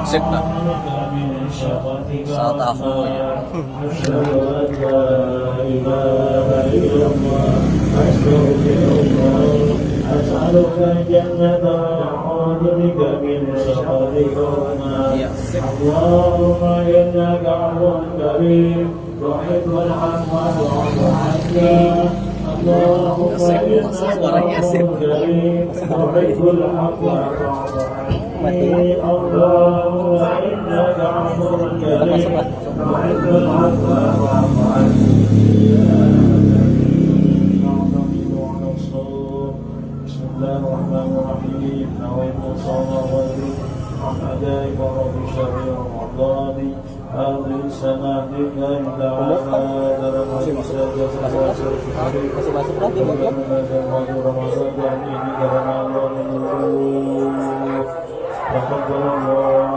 Sip dah. Satahu ya. أسألك الجنة وأعوذ بك من سخطك والنار اللهم إنك عفو كريم تحب العفو فاعف عنا اللهم إنك عفو كريم تحب العفو فاعف عني اللهم إنك عفو كريم تحب العفو فاعف عني بسم الله الرحمن الرحيم نويت صوم غد حمدائك رب شهر رمضان هذه السنة لله تعالى dalam saja puasa syukur bulan Ramadan ini karena Allah menurut taqabbalallahu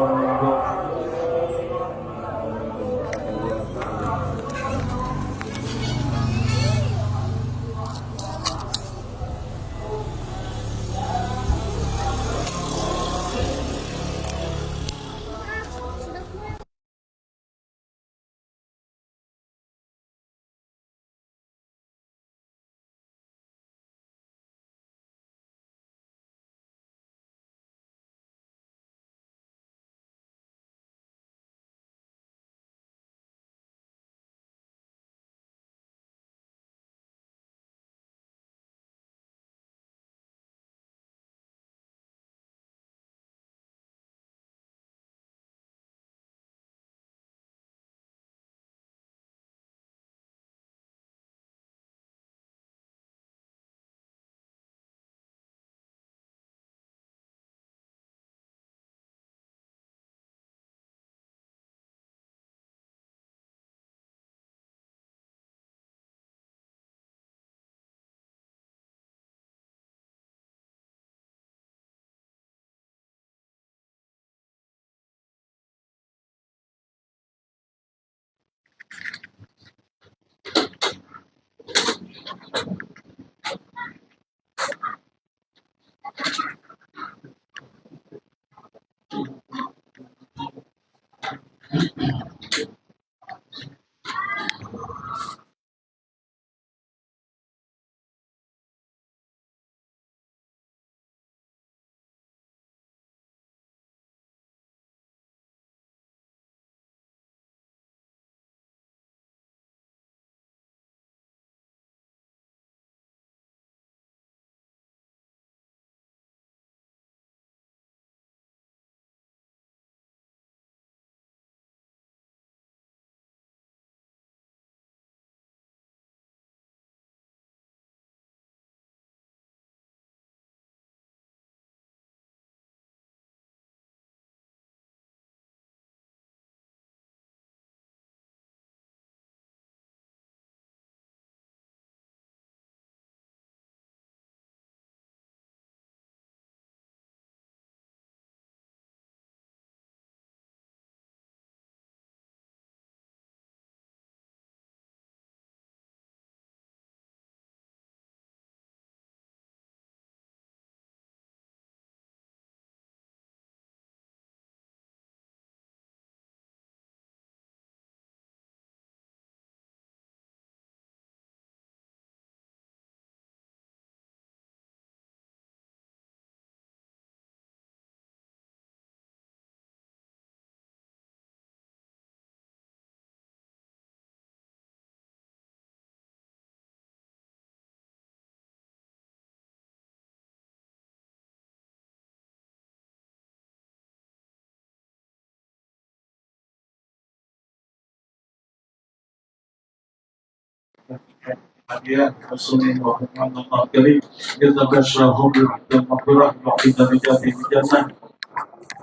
hadiah Rasulullah Muhammad Karim kita bersyukur dan maghfirah wa kita di jannah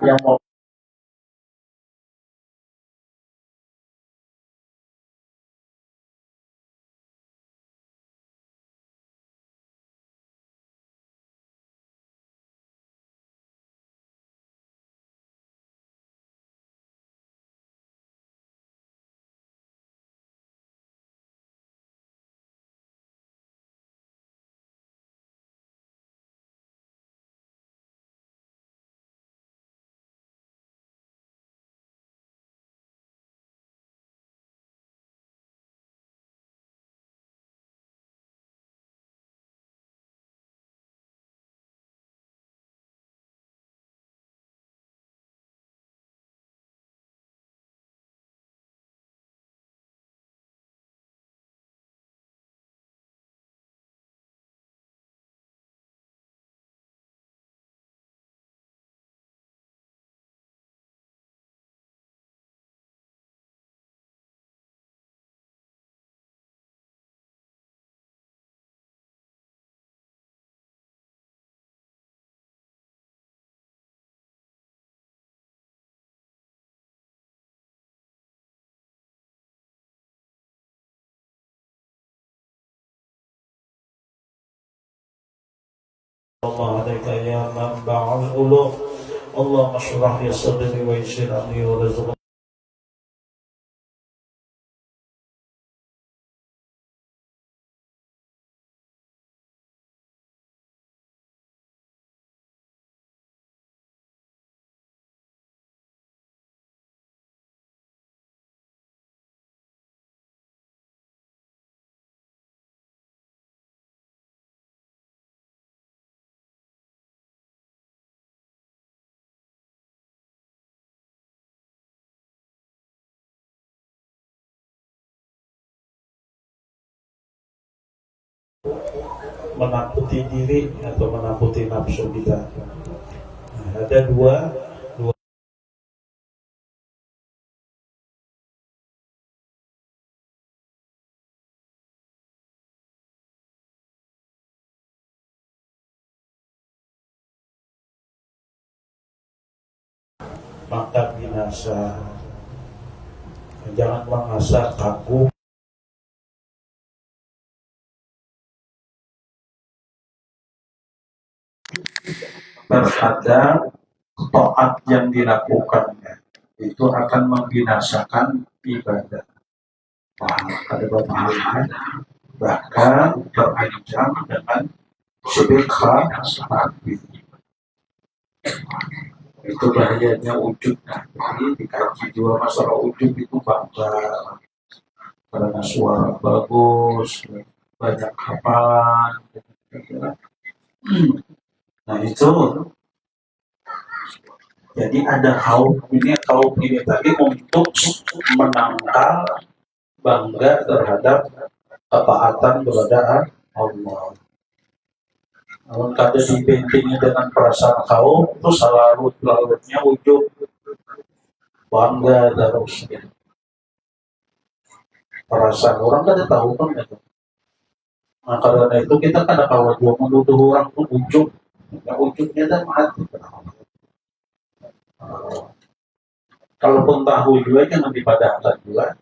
yang Allah alaika ya manba'al ulum. Allahumma shrah li sadri wa yassir amri wa rizqni. Menakuti diri atau menakuti nafsu kita. Nah, ada dua maka binasa. Jangan merasa kagum terhadap taat yang dilakukannya, itu akan membinasakan ibadah. Ada pemahaman bahkan terancam dengan sedekah sapi. Itu bahayanya ujub. Jadi dikaji juga masalah ujub itu bangga karena suara bagus, banyak hafalan. Nah itu, jadi ada kaum ini tadi untuk menangkal bangga terhadap ketaatan kepada Allah. Namun kada dibentingi dengan perasaan kaum itu larut-larutnya ujub, bangga terus. Perasaan orang kada tahu kan itu. Nah karena itu kita kada kawan juga menuduh orang itu ujub. Ya ujubnya dan hati. Kalaupun tahu juga jangan dipadahkan juga.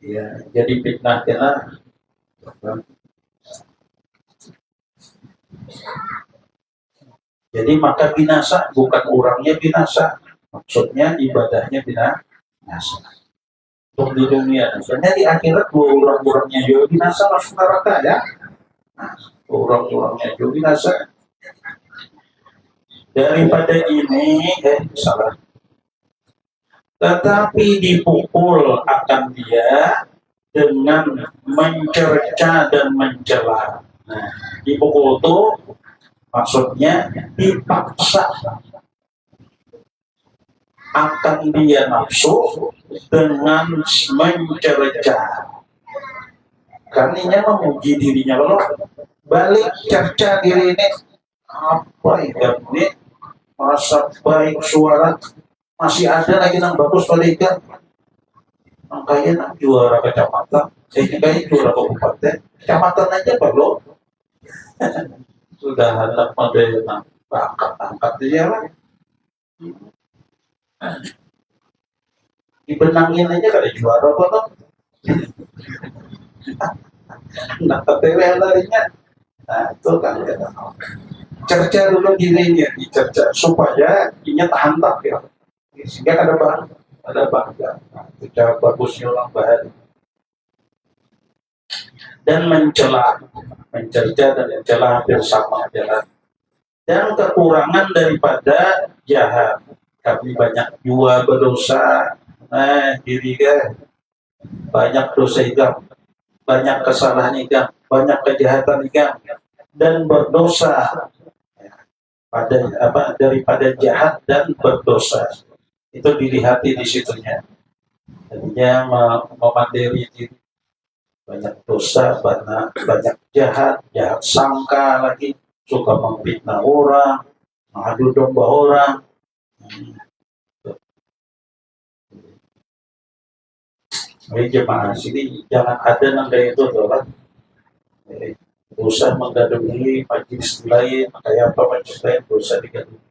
Ya, jadi fitnah kita. Jadi maka binasa bukan orangnya binasa, maksudnya ibadahnya binasa. Untuk di dunia, sebenarnya di akhirat dua orang-orangnya juga binasa masuk neraka ya. Nah, orang-orangnya juga binasa. Daripada ini, salah. Tetapi dipukul akan dia dengan mencerca dan mencela. Nah, dipukul itu maksudnya dipaksa akan dia nafsu dengan mencerca. Karena memuji dirinya loh. Balik cerca diri ini apa ya ini merasa baik suara masih ada lagi yang bagus balikan. Makanya juara kecamatan, kayaknya juara kabupaten, kecamatan aja perlu. Sudah hendak pada angkat dia lah. Dibenangin aja kada juara banget. Nah, TTW larinya. Nah, itu kan ya. Cerca dulu dirinya, dicerca supaya dia tahan tak ya. Sehingga ada bangga. Nah, itu cara bagusnya orang bahan. Dan mencerca dan mencela hampir sama jalan. Dan kekurangan daripada jahat. Kami banyak jua berdosa. Nah, diri kan banyak dosa ikam, banyak kesalahan ikam, banyak kejahatan ikam, dan berdosa pada daripada jahat dan berdosa. Itu dilihati di situnya. Jadinya memandiri diri. Banyak dosa, banyak jahat sangka lagi, suka memfitnah orang, mengadu domba orang. Jadi jemaah sini jangan ada nanda itu orang dosa menggadungi majelis lain, kayak apa majelis lain dosa digadungi.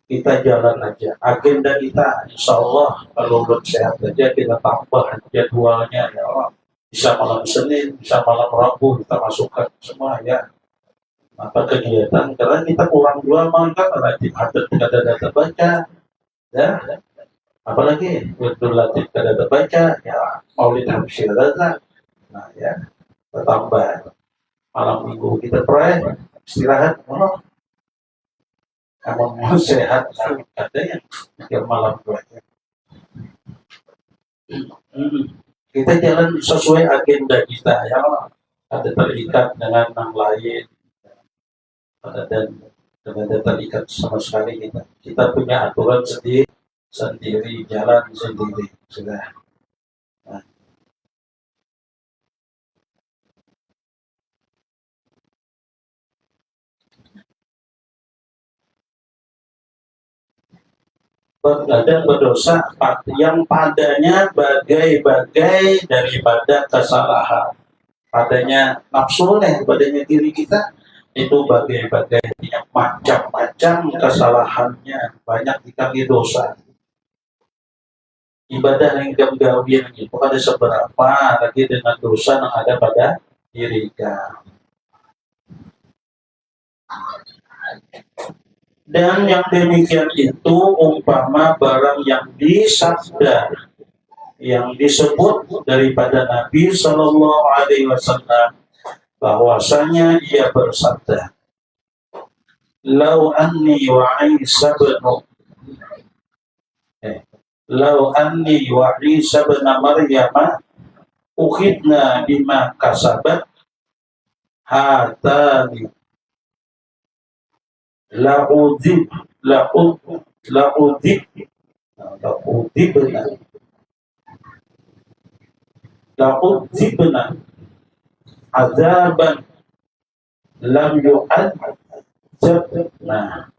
Kita jalan aja, agenda kita insya Allah kalau sehat aja kita tambah jadwalnya ya Allah. Bisa malam Senin, bisa malam Rabu kita masukkan semua ya. apa kegiatan karena kita kurang dua makan rajin hadir kada data baca ya, apalagi betul latih kada data baca ya, maulid habsir data, nah ya bertambah malam minggu kita pray istirahat oh, kamu mau sehat ada yang mikir malam aja. Kita jalan sesuai agenda kita ya, ada terikat dengan yang lain dan tidak terikat sama sekali kita punya aturan sendiri sendiri jalan sendiri sudah. Nah, dan berdosa yang padanya bagai-bagai daripada kesalahan, padanya nafsu padanya diri kita itu bagai-bagai macam-macam kesalahannya, banyak dikali dosa. Ibadah yang gawian itu ada seberapa lagi dengan dosa yang ada pada diri kita. Dan yang demikian itu umpama barang yang disabda, yang disebut daripada Nabi Shallallahu Alaihi Wasallam, bahwasanya ia bersabda, "Lau anni wa Isa bin Lau anni wa Isa bin Maryam ukhidna bima kasabat hatani la'udhib la'udhib la'udhibna azaban lam yu'adzab." Nah,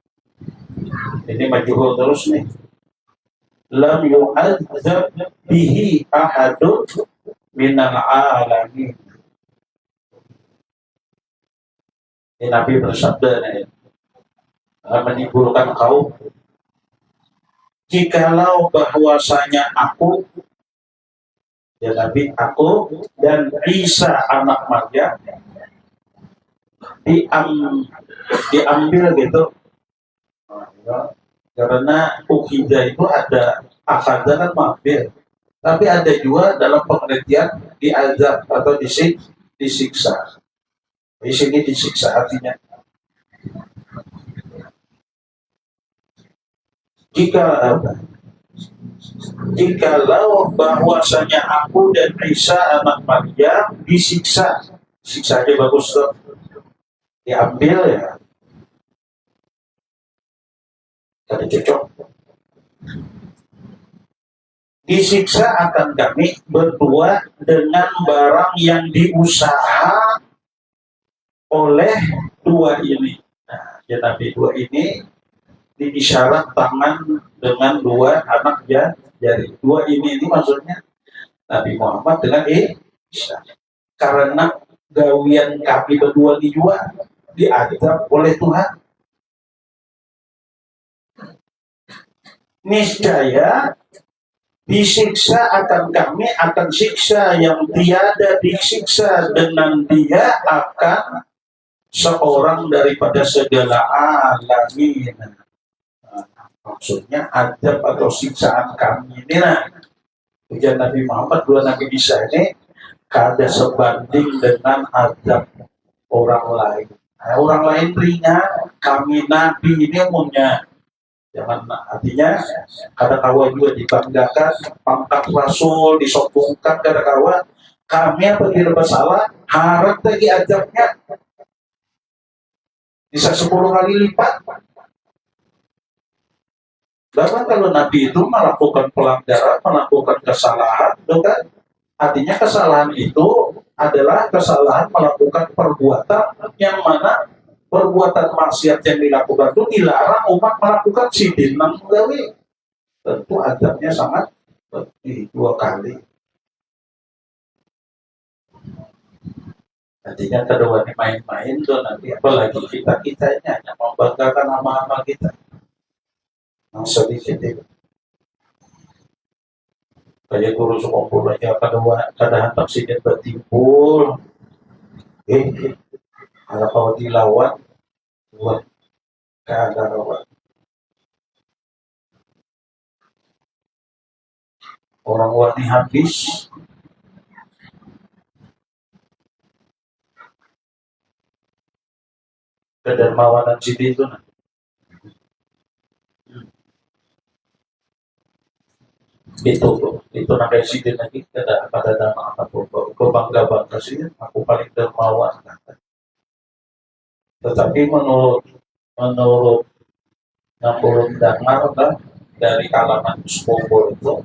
ini majhul terus nih. Lam yu'adzab bihi ahadun minal alamin. Ini Nabi bersabda nih, menimbulkan kaum, jikalau bahwasanya aku, ya Nabi, aku dan Isa anak Maryam diambil gitu, karena ukhidah itu ada akhadah kan mampir, tapi ada juga dalam pengertian diazab atau disiksa. Di sini disiksa artinya jikalau bahwasanya aku dan Isa anak Maryam disiksa, siksa aja bagus tuh, diambil ya, kada cocok. Disiksa akan kami berdua dengan barang yang diusaha oleh dua ini. Nah, ya Nabi dua ini diisyarat tangan dengan dua anak jari. Dua ini maksudnya Nabi Muhammad dengan Isa. Karena gawian kami berdua ini juga diadab oleh Tuhan. Niscaya disiksa akan kami akan siksa yang tiada disiksa dengan dia akan seorang daripada segala alamin. Maksudnya adab atau siksaan kami ini ujian Nabi Muhammad dua Nabi Isa ini kada sebanding dengan adab orang lain. Nah, orang lain ringan, kami Nabi ini umumnya jangan, artinya kada kawa juga dibanggakan, pangkat rasul disokongkan, kada kawa kami apa tidak bersalah, harap lagi adabnya bisa 10 kali lipat. Bahkan kalau Nabi itu melakukan pelanggaran, melakukan kesalahan, itu kan artinya kesalahan itu adalah kesalahan melakukan perbuatan yang mana perbuatan maksiat yang dilakukan itu dilarang umat melakukan sidin nang gawe. Tentu adabnya sangat lebih 2 kali. Artinya kedua ini main-main tuh nanti, apalagi kita ini hanya membanggakan nama-nama kita. Sedikit itu kayak guru sekolah aja kada hendak sidin bertimbul Kalau dilawan buat keagamaan. Orang wani habis kedermawanan Siti itu nah. Itu namanya Siti lagi tidak pada nama aku bangga sih aku paling dermawan. Tetapi menurut yang belum dengar dari kalangan Sepupu itu,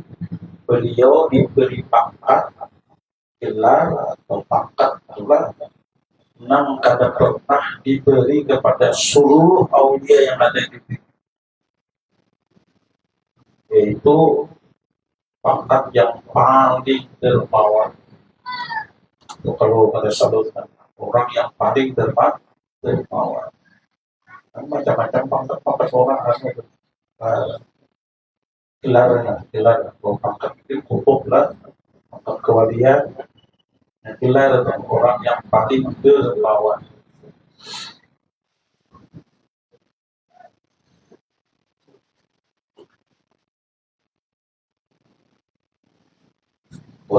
beliau diberi pangkat gelar atau pangkat gelar enam kada pernah diberi kepada seluruh aulia yang ada di dunia, yaitu pangkat yang paling dermawan. Itu kalau pada saluran orang yang paling dermawan. Macam-macam pangkat orang ada gelar pangkat itu cukup lah, pangkat kewalian, gelar orang yang paling dermawan.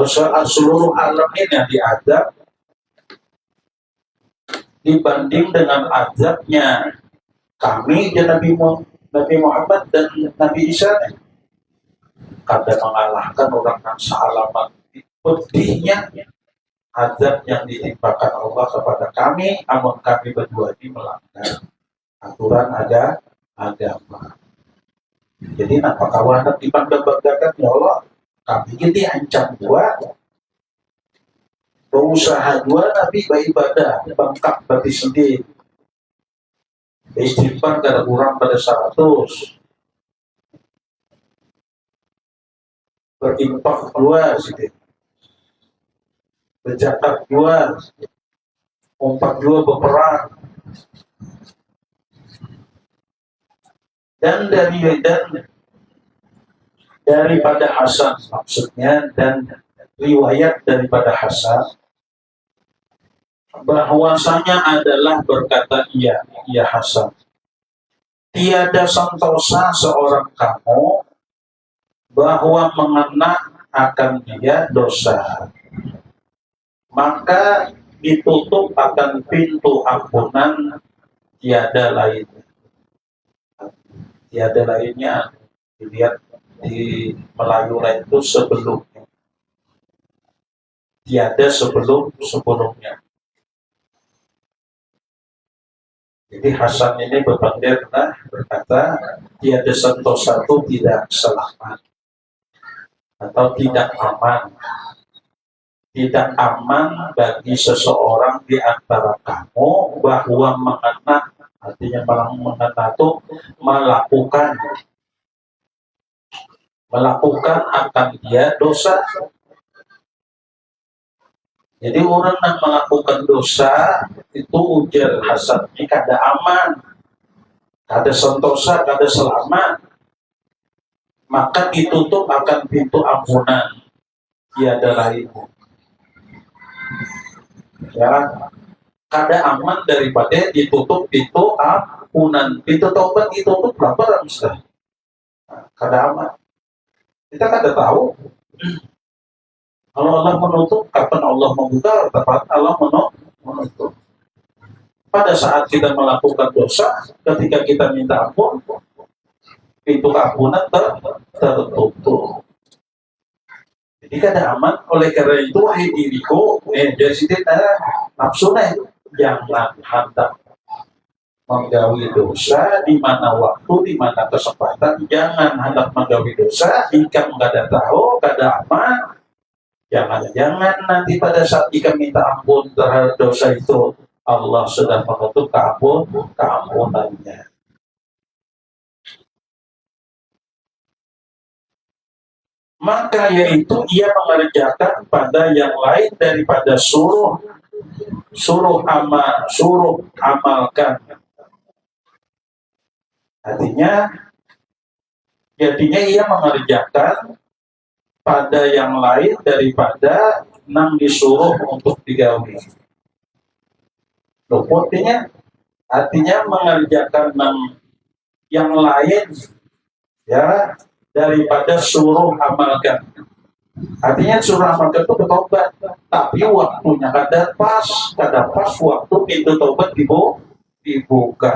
Saat seluruh alam ini yang diadab dibanding dengan azabnya kami dan Nabi Muhammad dan Nabi Isa, kada mengalahkan orang yang sealaman. Pedihnya azab yang ditimpakan Allah kepada kami, amun kami berdua ini melanggar aturan agama. Jadi apa kawan dibangga-banggakan ya Allah, kami ini ancam dua, berusaha dua Nabi beribadah, bangkak berarti sendiri. Istighfar kada kurang pada 100, berinfak 2 sedikit, berzakat 2, umpat 2 berperang, dan daripada Hasan, maksudnya dan riwayat daripada Hasan bahwasanya adalah berkata iya Hasan, tiada santosa seorang kamu bahwa mengenang akan dia dosa, maka ditutup akan pintu ampunan tiada lainnya. Dilihat di Melayu lain itu sebelumnya, tiada sebelumnya. Jadi Hasan ini berkata tiada sentosa itu tidak selamat atau tidak aman bagi seseorang di antara kamu bahwa mengenang, artinya mengenang itu melakukan akan dia dosa. Jadi orang yang melakukan dosa itu ujar Hasan ini kada aman, kada sentosa, kada selamat, maka ditutup akan pintu ampunan tiada lain. Ya, kada aman daripada ditutup pintu ampunan. Pintu taubat ditutup berapa Ustaz? Kada aman. Kita kada tahu. Kalau Allah menutup, kapan Allah membuka, kapan Allah menutup. Pada saat kita melakukan dosa, ketika kita minta ampun, pintu keampunan tertutup. Jadi kada aman. Oleh karena itu, wahai diriku, dari situ nafsu jangan hendak menggawi dosa di mana waktu, di mana kesempatan. Jangan hendak menggawi dosa jika kada tahu, kada aman. Jangan-jangan nanti pada saat jika minta ampun terhadap dosa itu, Allah sudah menutup keampunannya. Maka yaitu ia mengerjakan pada yang lain daripada suruh amalkan. Artinya ia mengerjakan pada yang lain daripada nang disuruh untuk digawi. Artinya mengerjakan yang lain ya daripada suruh amalkan. Artinya suruh amalkan itu bertobat, tapi waktunya kadang pas waktu pintu tobat dibuka.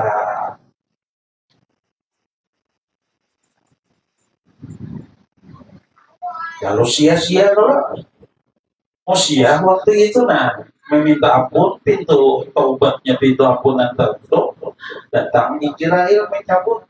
Kalau sia-sia kalau sia waktu itu meminta ampun, pintu taubatnya, pintu ampunan tertutup, datang Israel mencabut.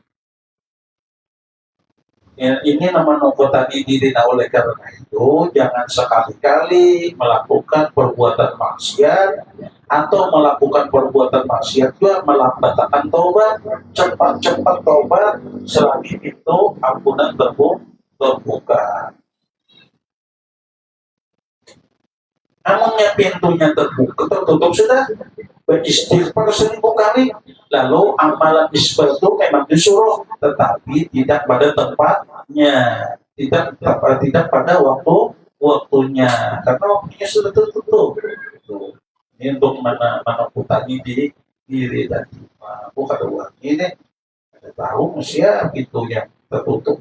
Ya, ini nama tadi diri. Oleh karena itu jangan sekali-kali melakukan perbuatan maksiat atau melakukan perbuatan maksiat juga melambatkan taubat. Cepat-cepat taubat selagi itu ampunan terbuka. Namanya pintunya tertutup sudah, beristighfar 1000 kali. Lalu amalan istighfar itu memang disuruh, tetapi tidak pada tempatnya, tidak pada waktunya, karena waktunya sudah tertutup. Ini untuk menakutani diri dan bukan uang ini. Ada tahu manusia pintu yang tertutup.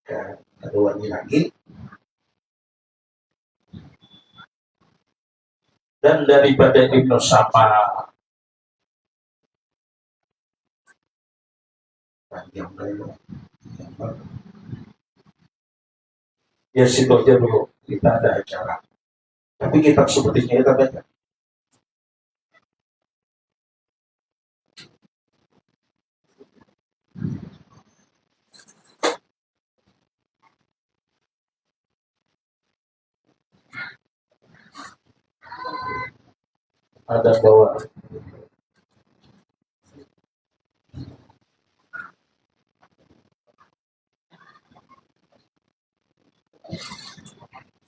Ada uang lagi. Dan daripada Ibnu Sama ya situ aja dulu, kita ada acara, tapi kitab sepertinya kita baca. Ada bawah.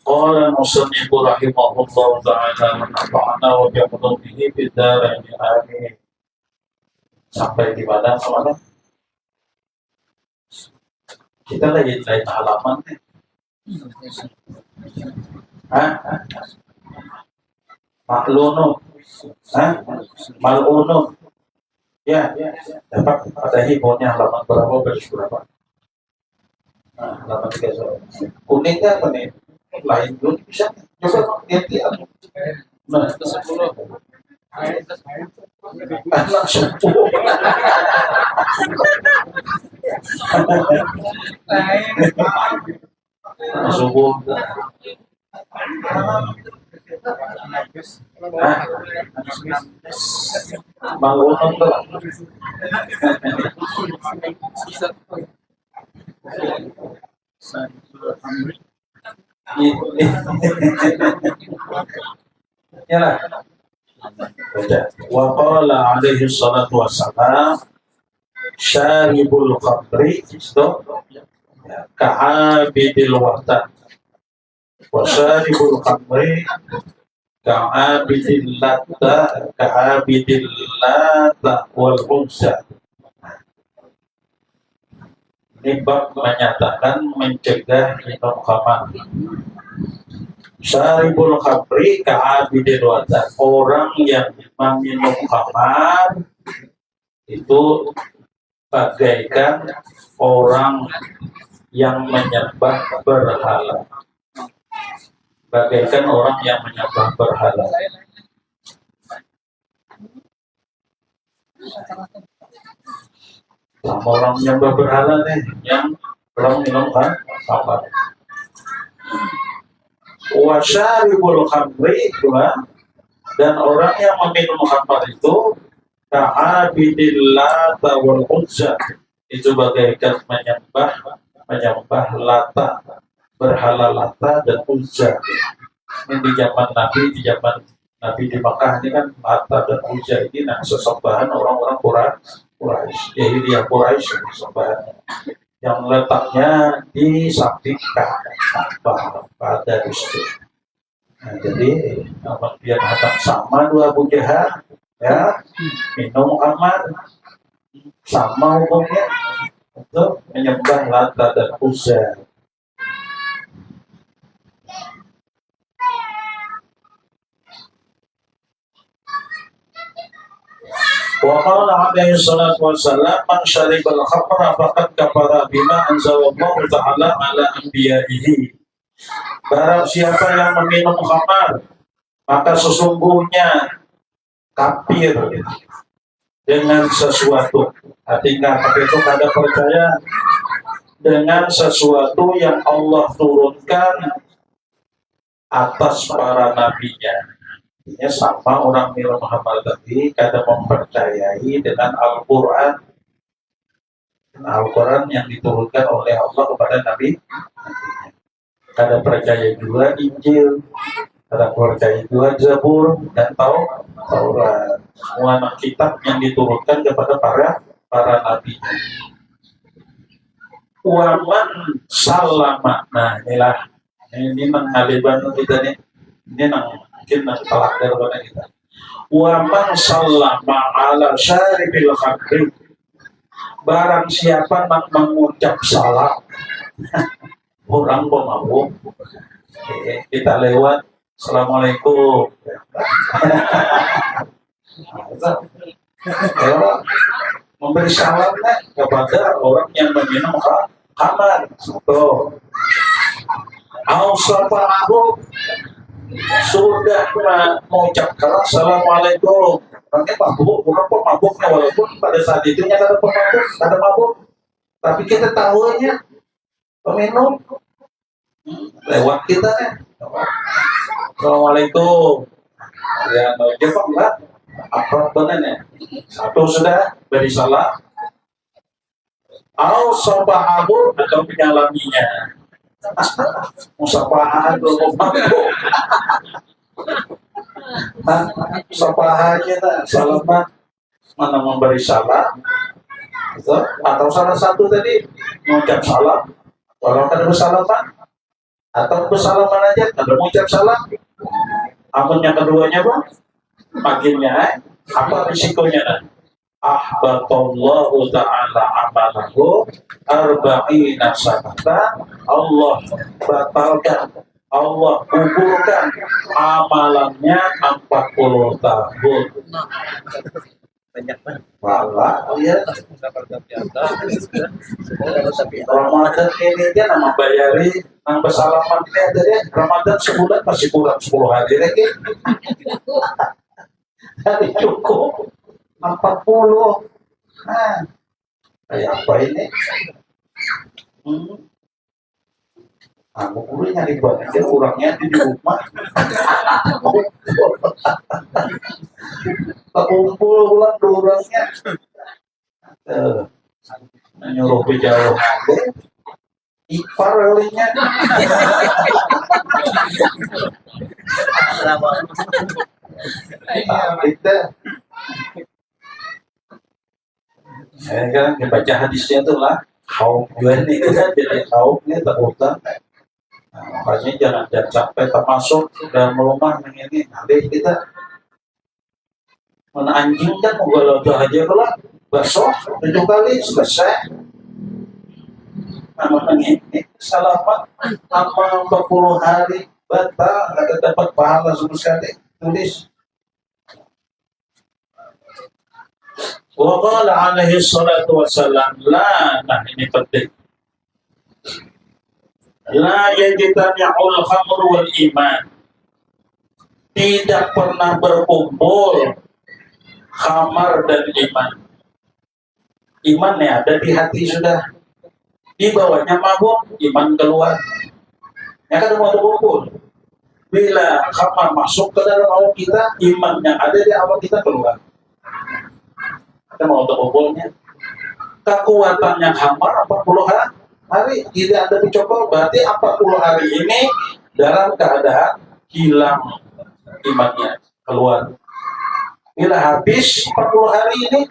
Qala al-musannif rahimahullah ta'ala wa nafa'ana wa bi'ulumihi fid dharain amin. Sampai di mana soalnya? Kita lagi lain halaman nih. Maklunun. Malunun. Ya, dapat ada hibonya halaman berapa, baris berapa? Halaman 3. Kuningnya apa nih? Lain dulu bisa. Coba lihat. Nah, 10. Anak 10. Subuh. Bangunan tuh. Ya lah. Wa qala alaihi salatu wassalam syaribul khamri ka'abidil wahdan wa syaribul khamri ka'abidil lata wal unsa. Ini bab menyatakan mencegah minum khamar. Syaribul khamri ka'abidil wahdan, orang yang meminum khamar itu bagaikan orang yang menyembah berhala. Bagaikan orang yang menyembah berhala. Sama orang menyembah berhala nih, yang orang minum khamar. Wasyaribul khamri dan orang yang meminum khamar itu ka'abidil lata wal uzza, itu bagaikan menyembah lata, berhala lata dan uzza. Ini di zaman Nabi di Makkah ini kan lata dan uzza ini sesembahan orang-orang Quraisy, Jahiliyah Quraisy, sesembahan yang letaknya di samping Ka'bah pada disitu. Nah, jadi dia datang sama dua Abu Jahal, ya, minum khamar, sama hukumnya untuk menyembah Lata dan Uzza. Wa qala alaihi salatu wassalam man syaribal khamra faqad kafara bima anzalallahu ta'ala ala anbiya'ihi. Barang siapa yang meminum khamar, maka sesungguhnya kafir dengan sesuatu. Artinya kafir itu ada percaya dengan sesuatu yang Allah turunkan atas para nabinya. Artinya sama orang minum khamar tadi kada mempercayai dengan Al-Quran. Al-Quran yang diturunkan oleh Allah kepada nabi. Kada percaya juga Injil, kada percaya juga Zabur dan Taurat. Semua kitab yang diturunkan kepada para nabi. Waman salama. Nah inilah ini mengaliban kita nih. Ini mungkin pelakar pada kita. Waman salama ala syaribil khamri. Barang siapa nak mengucap salam orang pemabuk, kita lewat Assalamualaikum. Memberi salam kepada orang yang meminum khamar. Tuh. Ausafahu sudah mengucapkan Assalamualaikum. Orangnya mabuk, orang pemabuknya walaupun pada saat itu ada pemabuk, ada mabuk, tapi kita tahunya peminum lewat kita nih. Assalamualaikum. Ya, jawab enggak? Akrab benar ya. Satu sudah beri salam. Au sabahahu atau menyalaminya. Musafahan belum mabuk. Sapahanya salaman mana memberi salam atau salah satu tadi mengucap salam. Kalau kada bersalaman atau bersalaman aja kada mengucap salam. Amun yang keduanya bang, makinnya apa risikonya kan? Ahbatallahu ta'ala amalahu arba'ina sanatan. Allah batalkan, Allah kuburkan amalannya 40 tahun. Banyak banget. Malah, ya. Ramadan ini dia nama bayari, nang bersalaman ini ada ya. Ramadan sebulan masih kurang 10 hari lagi. Hari cukup 40. Nah, kayak apa ini? Aku kulit nyari banget ya, kurangnya di rumah. Kumpul ulang orangnya. Nyuruh jauh ipar olehnya. Kita kan baca hadisnya tuh lah, kaum juga nih kan jadi kaumnya terutama. Makanya jangan sampai termasuk dalam rumah ini. Nanti kita mana anjing kan kalau aja kalau besok 7 kali selesai. Namanya ini salaman apa 40 hari batal, ada dapat pahala sama sekali. Tulis. Wa qala alaihi salatu wassalam la, nah ini penting. La yajtami'ul khamru wal iman. Tidak pernah berkumpul khamar dan iman. Imannya ada di hati sudah. Di bawahnya mabuk, iman keluar. Ya kan mau berkumpul. Bila khamar masuk ke dalam awal kita, iman yang ada di awal kita keluar. Kita mau berkumpulnya. Kekuatannya khamar 40 hari tidak ada dicoba, berarti 40 hari ini dalam keadaan hilang imannya, keluar. Bila habis 40 hari ini,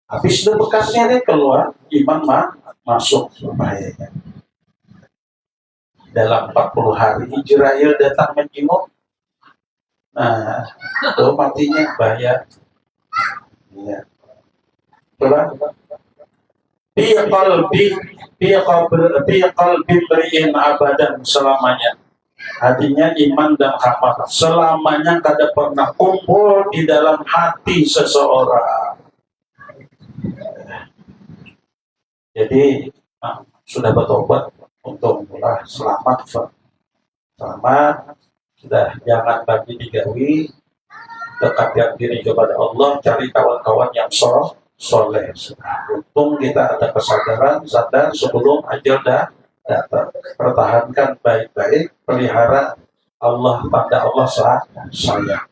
habis itu bekasnya ini keluar, iman masuk bahayanya. Dalam 40 hari Israel datang menjenguk, nah itu matinya bahaya. Ya. Coba. Dia qalbi beriin abadan selamanya. Artinya iman dan khamar selamanya kada pernah kumpul di dalam hati seseorang. Jadi sudah bertobat untuk selamat, selamat, sudah jangan lagi digawi, dekatkan diri kepada Allah, cari kawan-kawan yang soleh. Untung kita ada kesadaran, sadar sebelum ajal datang. Pertahankan baik-baik, pelihara Allah, tanda Allah sayang.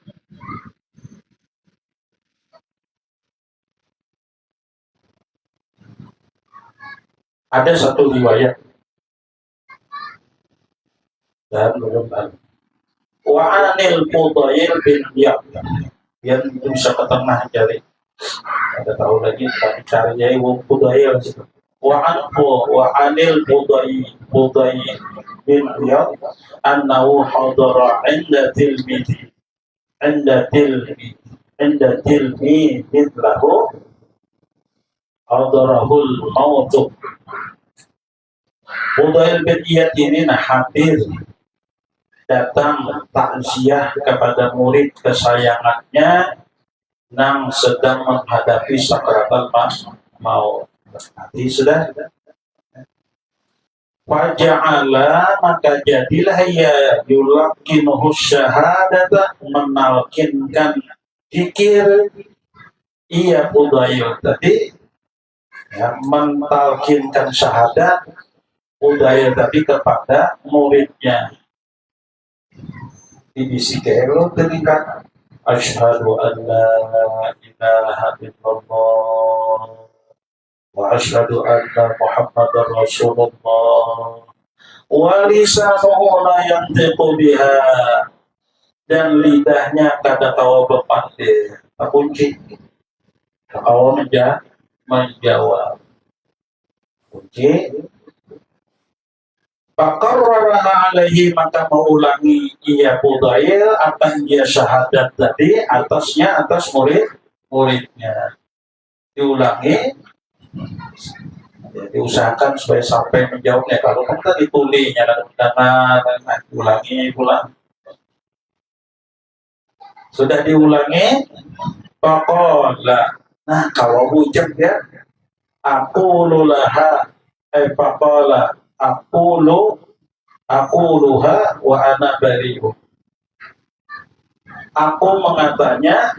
Ada satu riwayat dan belum lalu. Wa anil Fudayl bin Iyad, yang bisa ke tengah jari. Ada tahu lagi tapi cari jari Fudayl. Wa anil Fudayl bin Iyad annahu hadara inda tilmidi lahu hadarahul mautu. Fudayl bin Iyad ini hadir datang takziah kepada murid kesayangannya yang sedang menghadapi sakaratul maut. Mati sudah. Faja'ala, maka jadilah ya yulakinuhu syahadata, menalkinkan zikir iya Fudayl tadi, ya, mentalkinkan syahadat Fudayl tadi kepada muridnya. Dibisikai lo tadi kan, asyhadu an la ilaha illallah wa asyhadu anna Muhammadar Rasulullah wa lisanuhu la yantiqu biha, dan lidahnya kada tahu berpandai, kunci tahu menjawab kunci. Faqarraraha alaihi, maka mengulangi ia Fudayl akan dia syahadat tadi atasnya, atas muridnya diulangi. Ya, diusahakan supaya sampai menjawabnya. Kalau kita ditulisnya dan ulangi pulang. Sudah diulangi, faqala. Nah, kalau ucap ya, aqululaha faqala aquluha wa ana bari'u. Aku mengatakannya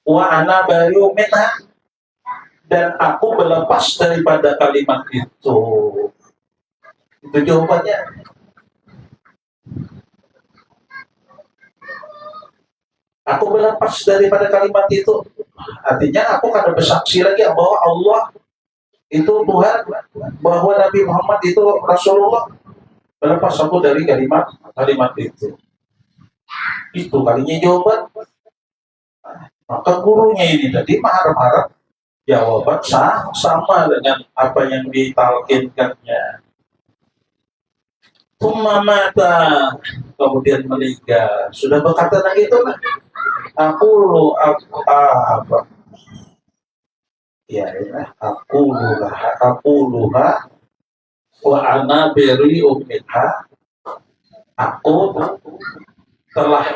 wa ana bari'u minha, dan aku berlepas daripada kalimat itu. Itu jawabannya. Aku berlepas daripada kalimat itu. Artinya aku akan bersaksi lagi bahwa Allah itu Tuhan, bahwa Nabi Muhammad itu Rasulullah. Berlepas aku dari kalimat itu. Itu kalinya jawaban. Maka gurunya ini tadi marah-marah, jawaban sama dengan apa yang ditalkinkannya. Mata, kemudian meninggal. Sudah berkata lagi itu kan, aku apa? Ya, aku luha wa ana bari'u minha. Aku telah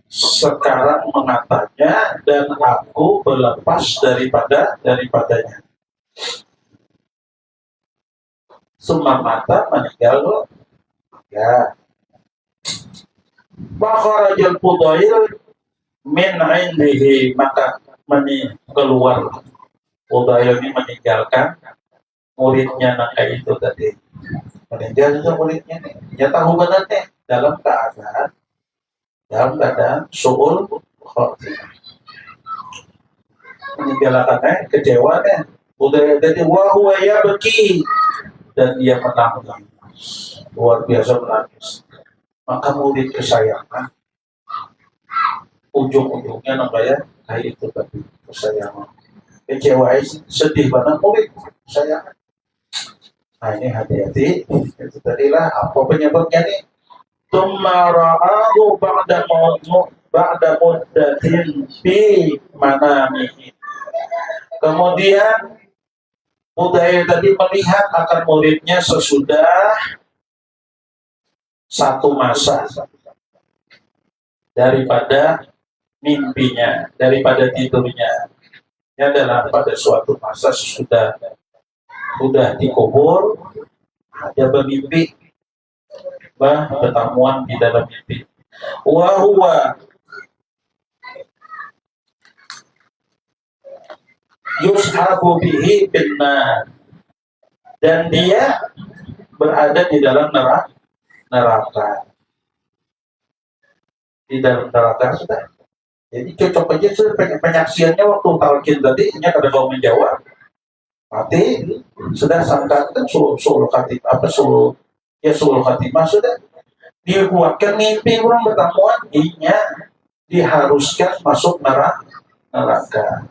sekarang mengatakannya dan aku berlepas daripadanya. Summa mata, meninggal. Ya. Bakharajal Fudayl min indihi, maka keluar Fudayl ini meninggalkan muridnya nangka itu tadi. Meninggal juga muridnya nih. Ya tahu benar dalam keadaan su'ul khotimah. Meninggalkan kecewa Fudayl jadi wa ya beki, dan dia menangis. Luar biasa menangis. Maka murid kesayangan ujung-ujungnya namanya kayak itu tadi, kesayangan. Kecewa, sedih banget murid kesayangan. Nah ini hati-hati, itu tadilah apa penyebabnya nih. Tsumma ra'ahu ba'da muddatin fi manamihi. Kemudian Fudayl tadi melihat akan muridnya sesudah satu masa daripada mimpinya, daripada tidurnya. Ya adalah pada suatu masa sudah dikubur, ada bermimpi, pertemuan di dalam mimpi. Wa huwa yushabu bihi binnar, dan dia berada di dalam neraka. Di dalam neraka sudah. Jadi cocok aja sudah penyaksiannya waktu talqin tadi, nya kada mau menjawab. Mati sudah sangka kan sul khatimah apa sul khatimah sudah dibuatkan mimpi orang pertemuan, inya diharuskan masuk neraka.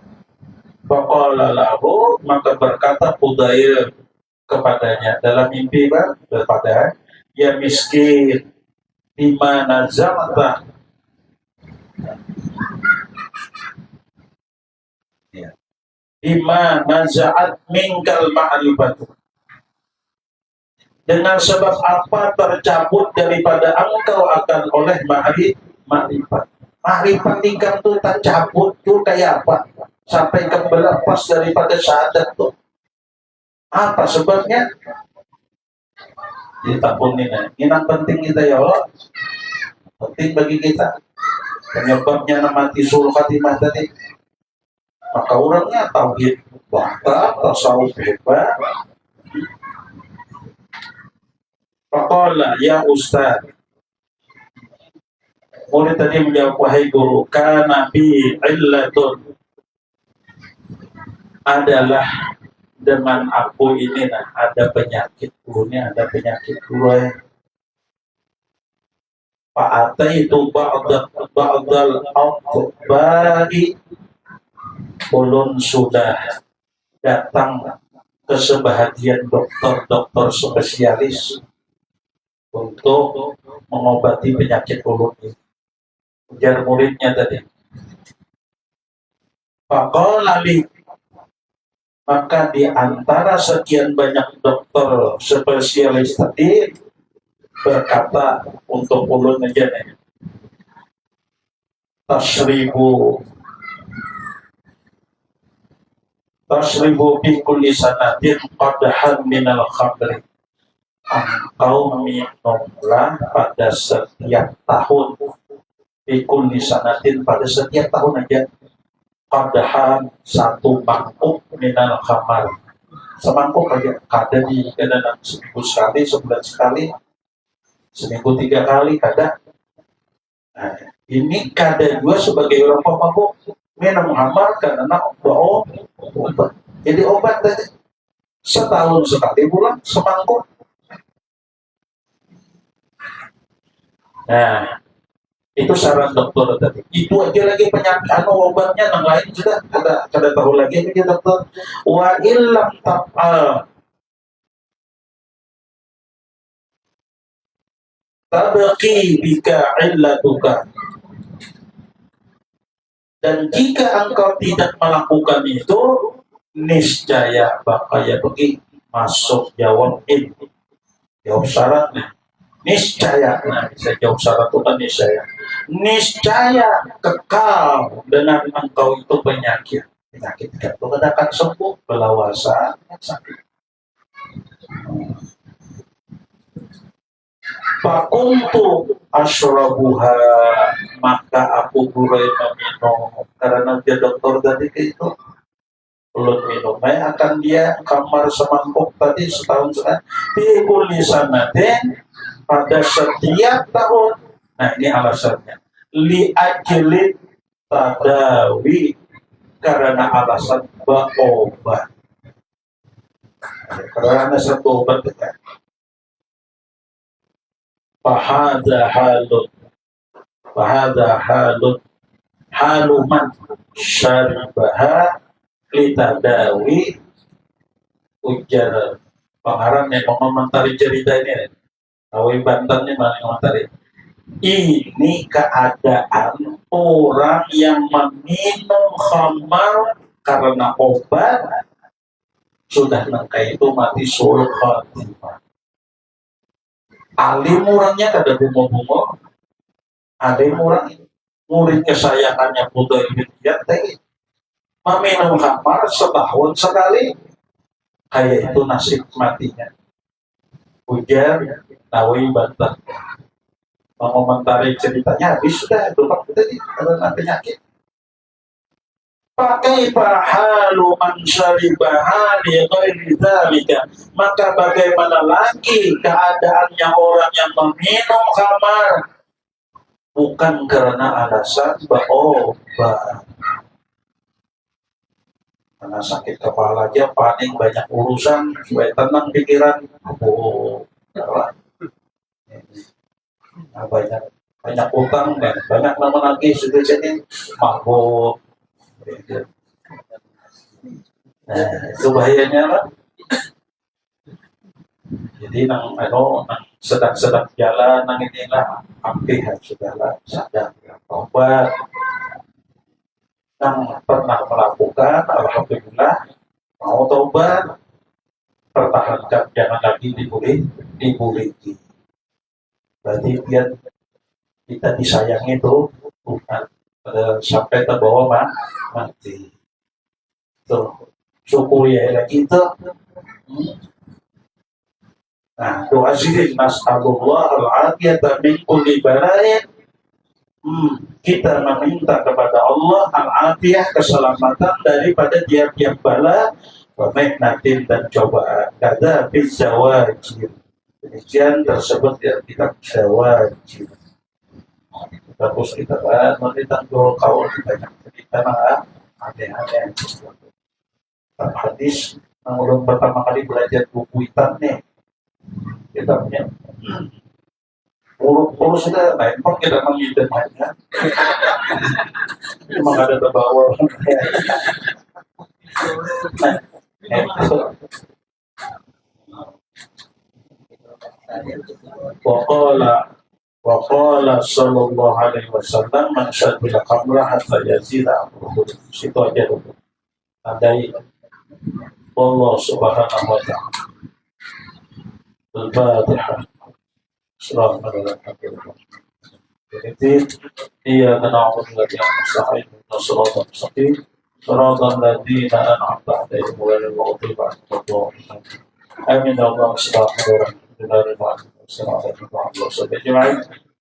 Faqala lahu, maka berkata Fudail kepadanya dalam mimpi kepada ya miskin, di mana zamata ya, di mana za'at mingkal ma'rifat, dengan sebab apa tercabut daripada engkau akan oleh ma'rifat. Ma'rifat tingkat itu tercabut tuh kayak apa? Sampai kelepas daripada syahadat tuh. Apa sebabnya? Kita pun ini yang penting kita ya Allah. Penting bagi kita. Penyebabnya mati sul khatimah tadi. Maka orangnya tauhid bahkan tasawuf hebat. Faqala ya Ustaz, murid tadi menjawab, wahai guru, kana bi illatun, adalah dengan aku ini ada penyakit gurunya, ada penyakit guru ya. Pak itu ba'dal bagi ulun sudah datang ke sebahagian dokter spesialis untuk mengobati penyakit ulun ini. Ujar muridnya tadi. Faqala li, maka di antara sekian banyak dokter spesialis tadi berkata untuk ulun aja nih, tasribu fi kulli sanatin qadhan minal khamri, engkau minumlah pada setiap tahun, fi kulli sanatin, pada setiap tahun aja, qadhan satu mangkuk minal khamar, semangkuk aja, kada seminggu sekali, sebulan sekali, seminggu 3 kali kada. Nah, ini kada juga sebagai orang pemabuk minum khamar karena obat. Jadi obat tadi setahun sekali pulang semangkuk. Nah, itu saran dokter tadi. Itu aja lagi penyakit obatnya, yang lain sudah kada tahu lagi ini dokter. Wa illam taf'al tabqi bika illatuka, dan jika engkau tidak melakukan itu, niscaya bakaya pergi masuk jawab syaratnya. Niscaya, nah bisa jawab syarat itu kan niscaya kekal dengan engkau itu penyakit itu kada akan sembuh belawasa sakit. Fakuntu asyrabuha, maka aku mulai meminum, karena dia dokter tadi itu belum minum, akan dia kamar semangkuk tadi setahun sekali, di sanatin, pada setiap tahun. Nah ini alasannya, li ajli tadawi, karena alasan berobat, karena satu obat kan. Fahada haluman syaribaha litadawi, ujar pengarang yang mengomentari cerita ini. Awi Banten ini mengomentari. Ini keadaan orang yang meminum khamar karena obat, sudah nangka itu mati sul khatimah. Alim orangnya kada bungo-bungo, alim orang murid kesayangannya Buddha bin Ziyad tadi meminum khamar setahun sekali, kayak itu nasib matinya. Ujar Nawawi bantah, mengomentari ceritanya habis sudah dokter tadi karena penyakit. Pakai halu man syaribaha li ghairi dzalika, maka bagaimana lagi keadaannya orang yang meminum khamar bukan karena alasan berobat. Karena sakit kepala aja paling banyak urusan supaya tenang pikiran. Nah, banyak utang dan banyak nama lagi sudah jadi mabuk. Nah, itu bahayanya lah. Jadi nang sedang jalan nang inilah ampihan segala sadar obat yang pernah melakukan, alhamdulillah mau taubat, pertahankan, jangan lagi dibully. Berarti biar kita disayangi itu bukan sampai terbawa mati. Tuh, syukuri ya kita. Nah, doa sini nas'alullah al-afiyata min kulli bala'in. Kita meminta kepada Allah al-afiyah, keselamatan daripada tiap-tiap bala, wa mihnatin dan cobaan. Kada fi zawajir. Demikian tersebut ya kita zawajir. Terus kita bahas nanti tentang kaul kita aneh-aneh. Hadis yang belum pertama kali belajar buku hitam nih, kita punya urus sudah handphone kita menghidap hanya memang ada terbawa. Waqala sallallahu alaihi wasallam man syaribal khamra hatta yazida amruhu. Situ aja dulu. Andai Allah subhanahu wa ta'ala. Al-Fatihah. Bismillahirrahmanirrahim. Jadi iya na'budu wa nasta'in shiratal mustaqim shiratal ladzina an'amta 'alaihim ghairil maghdubi 'alaihim waladdallin. Amin ya Allah subhanahu wa ta'ala.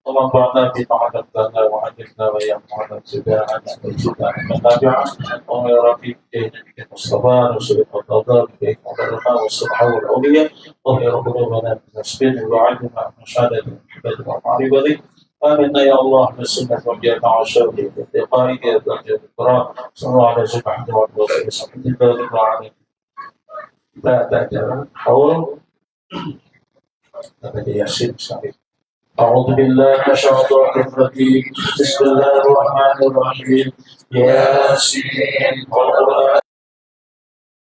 اللهم بارك في معرفتنا وعلمنا وينفعنا ابتداء وابتداء منافعا وغير في جهدك المصطفى نصر القضاء بك قدرنا والصبح والعليا وغير قلوبنا بالتسبيح وعلمنا مشاهدة الحباد والمعرفة. آمنا يا الله بالسنة والجماعة والشرك والاتقاء يا ذا الجلال والإكرام. صلى الله على سيدنا محمد وعلى آله وصحبه وسلم. لا تأجل حول تبدي ياسين سعيد. أعوذ بالله من الشيطان الرجيم. بسم الله الرحمن الرحيم. ياسين والقرآن